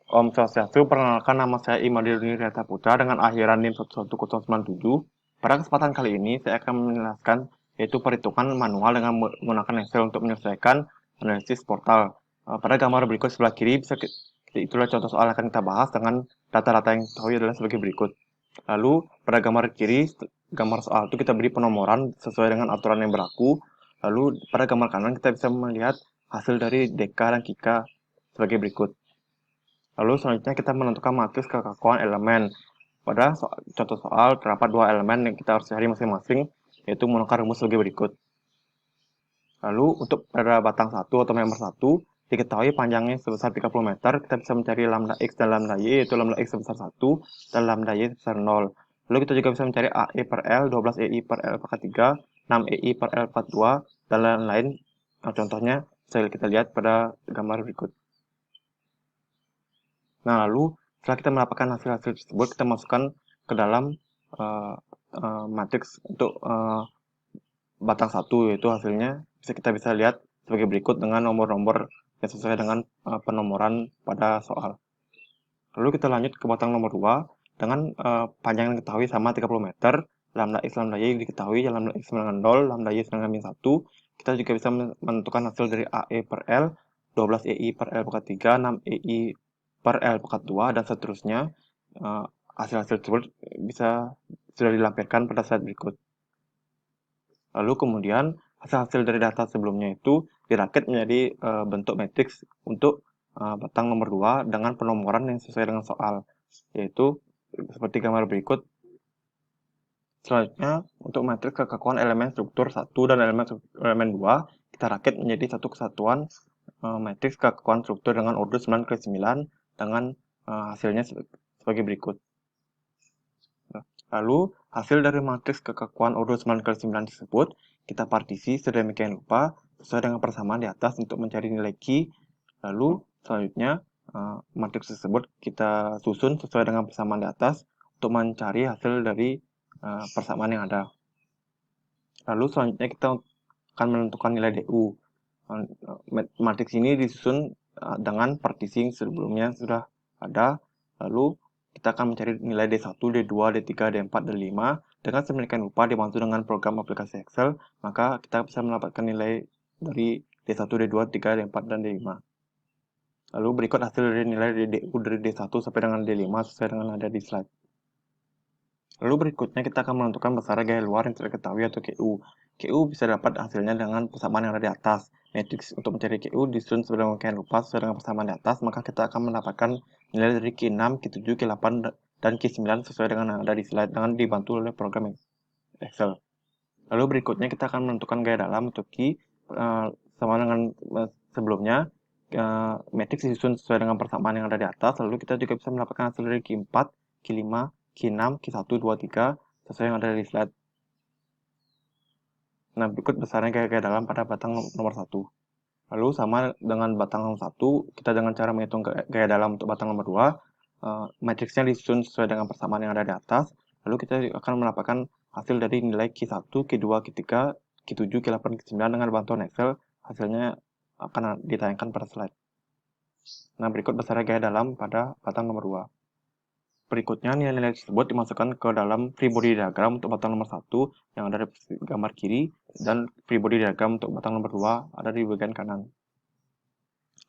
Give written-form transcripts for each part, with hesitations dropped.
Om Swastiastu, perkenalkan nama saya Imadi Riyata Putra dengan akhiran NIM 11097. Pada kesempatan kali ini, saya akan menjelaskan yaitu perhitungan manual dengan menggunakan Excel untuk menyelesaikan analisis portal. Pada gambar berikut sebelah kiri, itulah contoh soal yang akan kita bahas dengan data-data yang diketahui adalah sebagai berikut. Lalu, pada gambar kiri, gambar soal itu kita beri penomoran sesuai dengan aturan yang berlaku. Lalu, pada gambar kanan kita bisa melihat hasil dari DK dan KIKA sebagai berikut. Lalu selanjutnya kita menentukan matriks kekakuan elemen. Pada contoh soal terdapat dua elemen yang kita harus cari masing-masing, yaitu menggunakan rumus sebagai berikut. Lalu untuk pada batang 1 atau member 1, diketahui panjangnya sebesar 30 meter, kita bisa mencari lambda x dan lambda y, yaitu lambda x sebesar 1 dan lambda y sebesar 0. Lalu kita juga bisa mencari AE per L, 12 EI per L pangkat 3, 6 EI per L pangkat 2, dan lain-lain. Nah, contohnya bisa kita lihat pada gambar berikut. Nah, lalu setelah kita mendapatkan hasil-hasil tersebut, kita masukkan ke dalam matriks untuk batang 1, yaitu hasilnya kita bisa lihat sebagai berikut dengan nomor-nomor yang sesuai dengan penomoran pada soal. Lalu kita lanjut ke batang nomor 2 dengan panjang yang diketahui sama 30 meter, lambda x lambda y diketahui, lambda x sama dengan 0, lambda y sama dengan min 1. Kita juga bisa menentukan hasil dari AE per L, 12 EI per L pangkat 3, 6 EI per L pangkat 2, dan seterusnya. Hasil-hasil tersebut sudah dilampirkan pada slide berikut. Lalu kemudian hasil-hasil dari data sebelumnya itu dirakit menjadi bentuk matriks untuk batang nomor 2 dengan penomoran yang sesuai dengan soal, yaitu seperti gambar berikut. Selanjutnya, untuk matriks kekakuan elemen struktur 1 dan elemen 2, kita rakit menjadi satu kesatuan matriks kekakuan struktur dengan order 9x9 dengan hasilnya sebagai berikut. Lalu, hasil dari matriks kekakuan order 9x9 tersebut, kita partisi sedemikian rupa sesuai dengan persamaan di atas untuk mencari nilai Q. Lalu, selanjutnya, matriks tersebut kita susun sesuai dengan persamaan di atas untuk mencari hasil dari persamaan yang ada. Lalu, selanjutnya kita akan menentukan nilai DU. Matriks ini disusun dengan partisi yang sebelumnya sudah ada. Lalu, kita akan mencari nilai D1, D2, D3, D4, D5 dengan sedemikian rupa dibantu dengan program aplikasi Excel, maka kita bisa mendapatkan nilai dari D1, D2, D3, D4, dan D5. Lalu berikut hasil dari nilai DU dari D1 sampai dengan D5 sesuai dengan ada di slide. Lalu berikutnya kita akan menentukan besaran gaya luar yang tidak diketahui atau QU. QU bisa dapat hasilnya dengan persamaan yang ada di atas. Matriks untuk mencari QU disusun sedemikian rupa sesuai dengan persamaan di atas, maka kita akan mendapatkan nilai dari Q6, Q7, Q8, dan Q9 sesuai dengan yang ada di slide dengan dibantu oleh program Excel. Lalu berikutnya kita akan menentukan gaya dalam untuk Q sama dengan sebelumnya. Matriks disusun sesuai dengan persamaan yang ada di atas, lalu kita juga bisa mendapatkan hasil dari Q4, Q5, Q6, Q1, 2, 3 sesuai yang ada di slide. Nah, berikut besarnya gaya dalam pada batang nomor 1. Lalu sama dengan batang nomor 1, kita dengan cara menghitung gaya dalam untuk batang nomor 2, matriksnya disusun sesuai dengan persamaan yang ada di atas, lalu kita akan mendapatkan hasil dari nilai Q1, Q2, Q3, Q7, Q8, Q9 dengan bantuan Excel, hasilnya akan ditayangkan pada slide. Nah, berikut besarnya gaya dalam pada batang nomor 2. Berikutnya, nilai-nilai tersebut dimasukkan ke dalam free body diagram untuk batang nomor 1 yang ada di gambar kiri, dan free body diagram untuk batang nomor 2 ada di bagian kanan.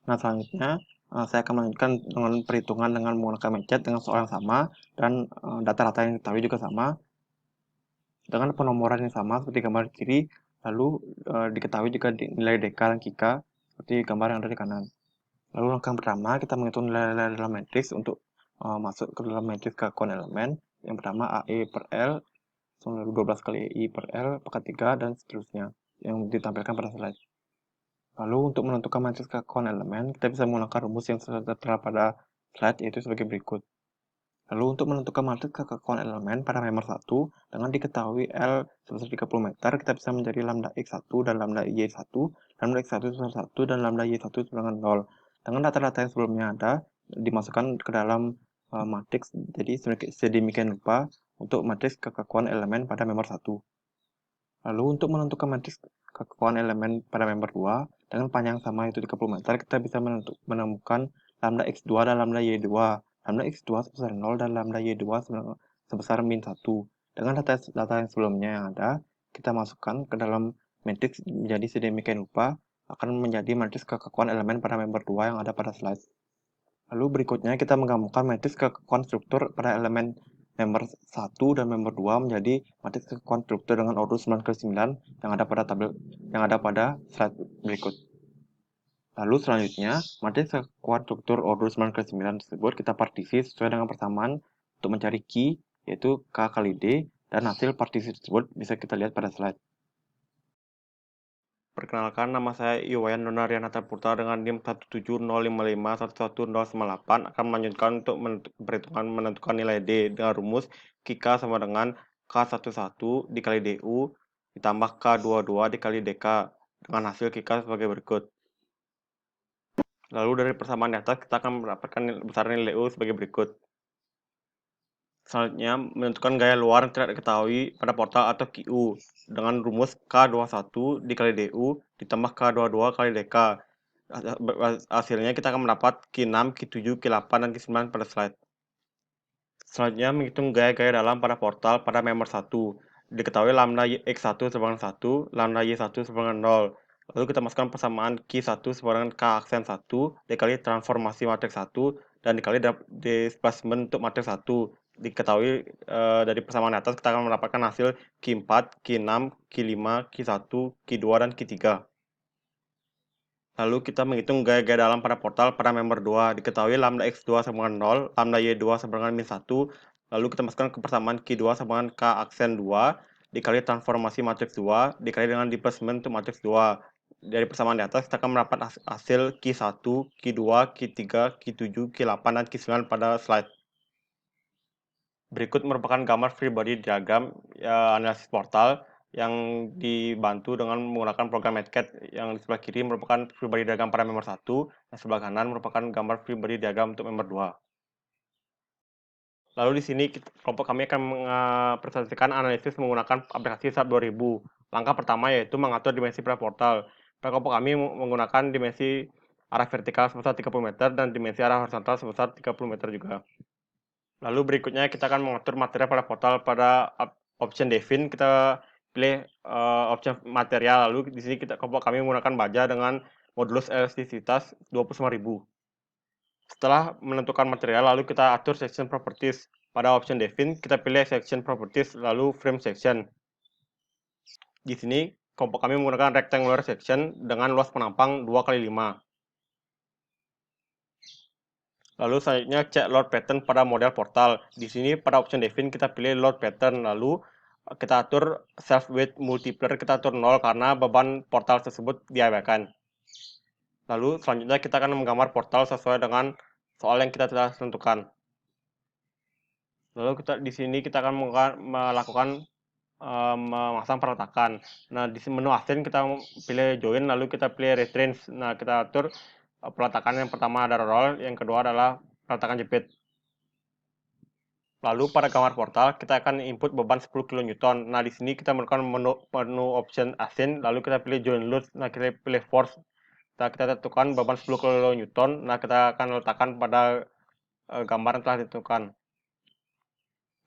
Nah, selanjutnya saya akan melanjutkan dengan perhitungan dengan menggunakan mencet dengan soal yang sama, dan data-data yang diketahui juga sama, dengan penomoran yang sama seperti gambar kiri, lalu diketahui juga nilai DK dan KIKA seperti gambar yang ada di kanan. Lalu langkah pertama, kita menghitung nilai-nilai dalam matriks untuk masuk ke dalam matriks kekakuan elemen. Yang pertama AE per L, lalu 12 kali EI per L, pangkat 3, dan seterusnya, yang ditampilkan pada slide. Lalu untuk menentukan matriks kekakuan elemen, kita bisa menggunakan rumus yang tertera pada slide, yaitu sebagai berikut. Lalu untuk menentukan matriks kekakuan elemen pada member 1, dengan diketahui L sebesar 30 meter, kita bisa mencari lambda x1 dan lambda y1, lambda x1 sebesar 1 dan lambda y1 dengan 0. Dengan data-data yang sebelumnya ada, dimasukkan ke dalam matriks, jadi sedemikian rupa untuk matriks kekakuan elemen pada member 1. Lalu untuk menentukan matriks kekakuan elemen pada member 2, dengan panjang sama yaitu 30 meter, kita bisa menemukan lambda X2 dan lambda Y2. Lambda X2 sebesar 0 dan lambda Y2 sebesar min 1. Dengan data yang sebelumnya yang ada, kita masukkan ke dalam matriks menjadi sedemikian rupa akan menjadi matriks kekakuan elemen pada member 2 yang ada pada slide. Lalu berikutnya kita menggabungkan matriks kekakuan struktur pada elemen member 1 dan member 2 menjadi matriks kekakuan struktur dengan ordus 9 ke 9 yang ada pada slide berikut. Lalu selanjutnya, matriks kekuatan struktur order 9 ke 9 tersebut kita partisi sesuai dengan persamaan untuk mencari key, yaitu K kali D, dan hasil partisi tersebut bisa kita lihat pada slide. Perkenalkan, nama saya Iwayan Donarianata Putra dengan NIM 17055111098 akan melanjutkan untuk menentukan nilai D dengan rumus QK sama dengan K11 dikali DU ditambah K22 dikali DK dengan hasil QK sebagai berikut. Lalu dari persamaan di atas kita akan mendapatkan besaran nilai U sebagai berikut. Selanjutnya, menentukan gaya luar yang tidak diketahui pada portal atau QU dengan rumus K21 dikali DU ditambah K22 kali DK. Hasilnya kita akan mendapat Q6, Q7, Q8, dan Q9 pada slide. Selanjutnya, menghitung gaya-gaya dalam pada portal pada member 1. Diketahui lambda X1 sama dengan 1, lambda Y1 sama dengan 0. Lalu kita masukkan persamaan Q1 sama dengan K aksen 1 dikali transformasi matriks 1 dan dikali displacement untuk matriks 1. Diketahui dari persamaan atas kita akan mendapatkan hasil Q4, Q6, Q5, Q1, Q2, dan Q3. Lalu kita menghitung gaya-gaya dalam pada portal pada member 2. Diketahui lambda X2 sama dengan 0, lambda Y2 sama dengan min 1. Lalu kita masukkan ke persamaan Q2 sama dengan K aksen 2 dikali transformasi matriks 2 dikali dengan displacement untuk matriks 2. Dari persamaan di atas kita akan mendapat hasil Q1, Q2, Q3, Q7, Q8, dan Q9 pada slide. Berikut merupakan gambar free body diagram analisis portal yang dibantu dengan menggunakan program Medcat. Yang di sebelah kiri merupakan free body diagram pada member 1, dan sebelah kanan merupakan gambar free body diagram untuk member 2. Lalu di sini kelompok kami akan mempresentasikan analisis menggunakan aplikasi SAP 2000. Langkah pertama yaitu mengatur dimensi pada portal. Pada kelompok kami menggunakan dimensi arah vertikal sebesar 30 meter dan dimensi arah horizontal sebesar 30 meter juga. Lalu berikutnya kita akan mengatur material pada portal pada option define, kita pilih option material. Lalu di sini kelompok kami menggunakan baja dengan modulus elastisitas 25.000. Setelah menentukan material, lalu kita atur section properties. Pada option define, kita pilih section properties, lalu frame section. Di sini kelompok kami menggunakan rectangular section dengan luas penampang 2x5. Lalu selanjutnya cek load pattern pada model portal. Di sini pada option define kita pilih load pattern, lalu kita atur self weight multiplier, kita atur 0 karena beban portal tersebut diabaikan. Lalu selanjutnya kita akan menggambar portal sesuai dengan soal yang kita telah tentukan. Lalu di sini kita akan melakukan memasang peletakan. Nah, di menu assign kita pilih join, lalu kita pilih retrace. Nah, kita atur peletakan yang pertama adalah roll, yang kedua adalah peletakan jepit. Lalu pada gambar portal kita akan input beban 10 kN. Nah, di sini kita melakukan menu option assign, lalu kita pilih join load. Nah, kita pilih force. Nah, kita tentukan beban 10 kN. Nah, kita akan letakkan pada gambar yang telah ditentukan.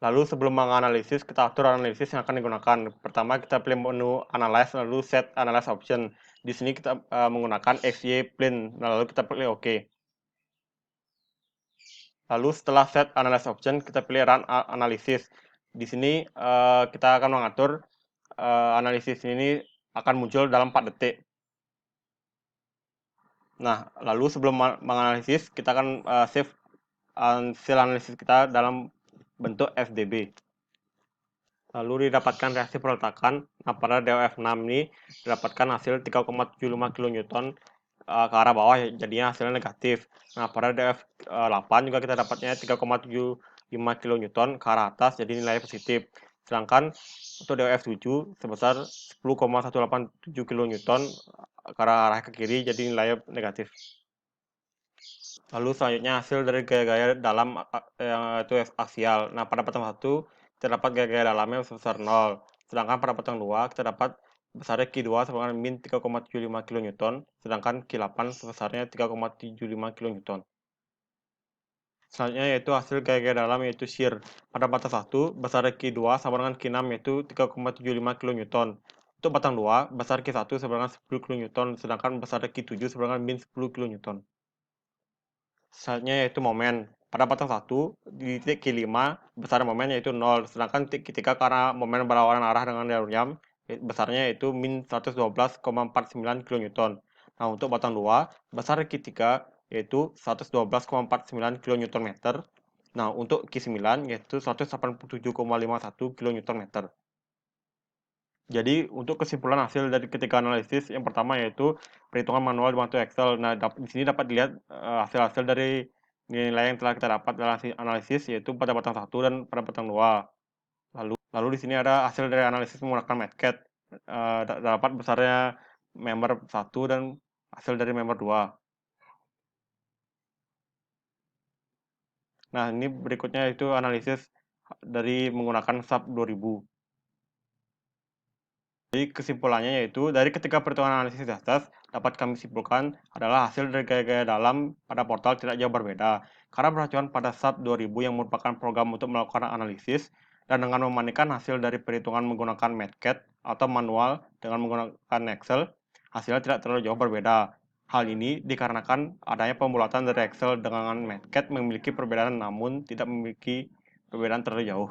Lalu sebelum menganalisis, kita atur analisis yang akan digunakan. Pertama kita pilih menu analyze, lalu set analyze option. Di sini kita menggunakan XY plane, lalu kita pilih OK. Lalu setelah set analyze option, kita pilih run analysis. Di sini kita akan mengatur analisis ini akan muncul dalam 4 detik. Nah, lalu sebelum menganalisis, kita akan save hasil analisis kita dalam bentuk FDB. Lalu didapatkan reaksi peletakan. Nah, pada DOF6 ini didapatkan hasil 3,75 kN ke arah bawah, jadinya hasilnya negatif. Nah, pada DOF8 juga kita dapatnya 3,75 kN ke arah atas, jadi nilai positif. Sedangkan untuk DOF7 sebesar 10,187 kN ke arah ke kiri, jadi nilai negatif. Lalu selanjutnya hasil dari gaya-gaya dalam itu aksial. Nah, pada batang 1 terdapat gaya-gaya dalamnya sebesar 0. Sedangkan pada batang 2 kita dapat besarnya Q2 sama dengan min 3,75 kN, sedangkan Q8 sebesarnya 3,75 kN. Selanjutnya yaitu hasil gaya-gaya dalam yaitu shear. Pada batang 1, besar Q2 sama dengan Q6 yaitu 3,75 kN. Untuk batang 2, besar Q1 sama dengan 10 kN, sedangkan besar Q7 sama dengan min 10 kN. Selanjutnya yaitu momen. Pada batang 1, di titik Q5, besar momen yaitu 0, sedangkan titik Q3 karena momen berlawanan arah dengan jalur jam, besarnya yaitu min 112,49 kN. Nah, untuk batang 2, besar Q3 yaitu 112,49 kN. Nah, untuk Q9 yaitu 187,51 kN. Jadi, untuk kesimpulan hasil dari ketika analisis, yang pertama yaitu perhitungan manual dibantu Excel. Nah, di sini dapat dilihat hasil-hasil dari nilai yang telah kita dapat dalam analisis, yaitu pada batang 1 dan pada batang 2. Lalu di sini ada hasil dari analisis menggunakan MATCAD. Dapat besarnya member 1 dan hasil dari member 2. Nah, ini berikutnya itu analisis dari menggunakan SAP 2000. Jadi kesimpulannya yaitu, dari ketiga perhitungan analisis di atas, dapat kami simpulkan adalah hasil dari gaya-gaya dalam pada portal tidak jauh berbeda. Karena beracuan pada SAP 2000 yang merupakan program untuk melakukan analisis, dan dengan membandingkan hasil dari perhitungan menggunakan MATCAD atau manual dengan menggunakan Excel, hasilnya tidak terlalu jauh berbeda. Hal ini dikarenakan adanya pembulatan dari Excel dengan MATCAD memiliki perbedaan namun tidak memiliki perbedaan terlalu jauh.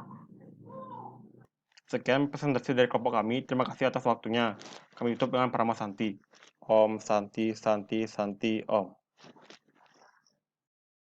Sekian presentasi dari kelompok kami. Terima kasih atas waktunya. Kami tutup dengan Parama Santi. Om Santi Santi Santi Om.